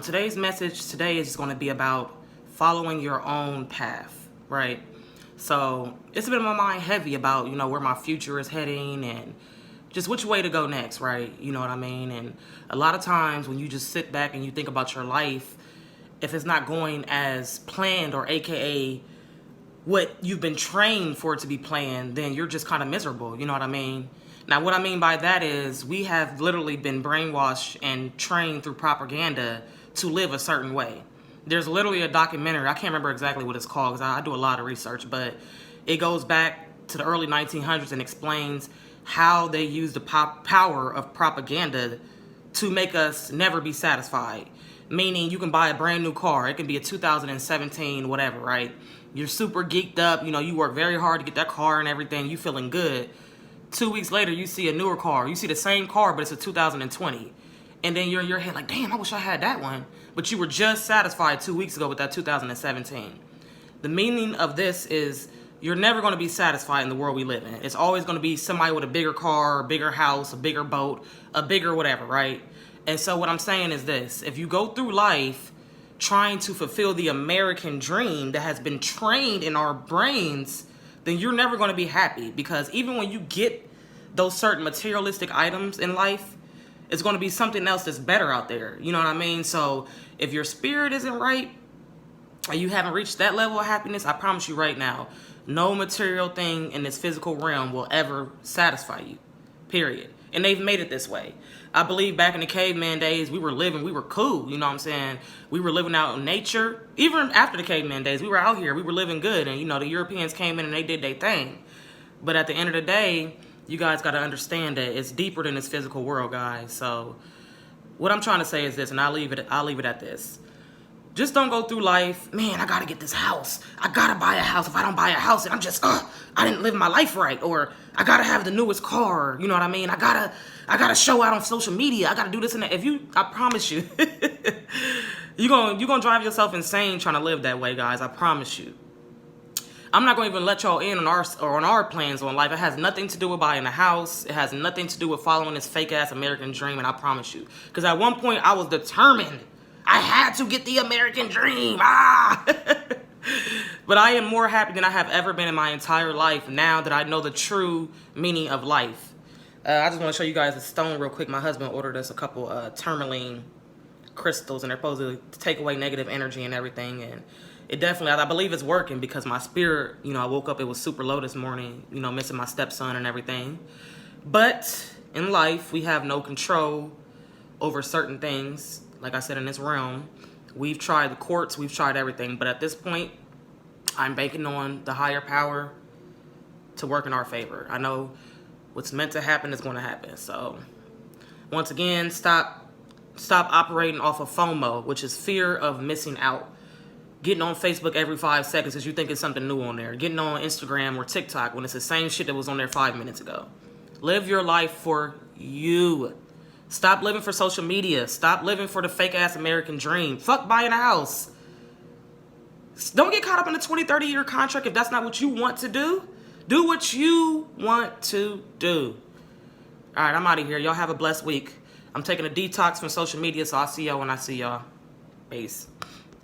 Today's message today is going to be about following your own path, right? So it's been in my mind heavy about, where my future is heading and just which way to go next, right? You know what I mean? And a lot of times when you just sit back and you think about your life, if it's not going as planned or AKA what you've been trained for it to be planned, then you're just kind of miserable. You know what I mean? Now, what I mean by that is we have literally been brainwashed and trained through propaganda to live a certain way. There's literally a documentary, I can't remember exactly what it's called because I do a lot of research, but it goes back to the early 1900s and explains how they use the power of propaganda to make us never be satisfied. Meaning you can buy a brand new car. It can be a 2017, whatever, right? You're super geeked up. You work very hard to get that car and everything. You feeling good. 2 weeks later, you see a newer car. You see the same car, but it's a 2020. And then you're in your head like, damn, I wish I had that one. But you were just satisfied 2 weeks ago with that 2017. The meaning of this is you're never going to be satisfied in the world we live in. It's always going to be somebody with a bigger car, a bigger house, a bigger boat, a bigger whatever, right? And so what I'm saying is this. If you go through life trying to fulfill the American dream that has been trained in our brains, then you're never going to be happy, because even when you get those certain materialistic items in life, it's going to be something else that's better out there. You know what I mean? So if your spirit isn't right and you haven't reached that level of happiness, I promise you right now, no material thing in this physical realm will ever satisfy you, period. And they've made it this way. I believe back in the caveman days, we were cool, you know what I'm saying? We were living out in nature. Even after the caveman days, we were out here, we were living good. And, the Europeans came in and they did their thing. But at the end of the day, you guys got to understand that it's deeper than this physical world, guys. So what I'm trying to say is this, and I'll leave it at this. Just don't go through life, man, I got to get this house. I got to buy a house. If I don't buy a house, I'm just, I didn't live my life right. Or I got to have the newest car. You know what I mean? I got to show out on social media. I got to do this and that. I promise you, you're going to drive yourself insane trying to live that way, guys. I promise you. I'm not going to even let y'all in on our plans on life. It has nothing to do with buying a house. It has nothing to do with following this fake-ass American dream, and I promise you. Because at one point, I was determined. I had to get the American dream. But I am more happy than I have ever been in my entire life now that I know the true meaning of life. I just want to show you guys a stone real quick. My husband ordered us a couple tourmaline crystals, and they're supposed to take away negative energy and everything. And it definitely, I believe it's working, because my spirit, I woke up, it was super low this morning, missing my stepson and everything. But in life, we have no control over certain things. Like I said, in this realm, we've tried the courts, we've tried everything. But at this point, I'm banking on the higher power to work in our favor. I know what's meant to happen is going to happen. So once again, stop operating off of FOMO, which is fear of missing out. Getting on Facebook every 5 seconds because you think it's something new on there. Getting on Instagram or TikTok when it's the same shit that was on there 5 minutes ago. Live your life for you. Stop living for social media. Stop living for the fake-ass American dream. Fuck buying a house. Don't get caught up in a 20, 30-year contract if that's not what you want to do. Do what you want to do. All right, I'm out of here. Y'all have a blessed week. I'm taking a detox from social media, so I'll see y'all when I see y'all. Peace.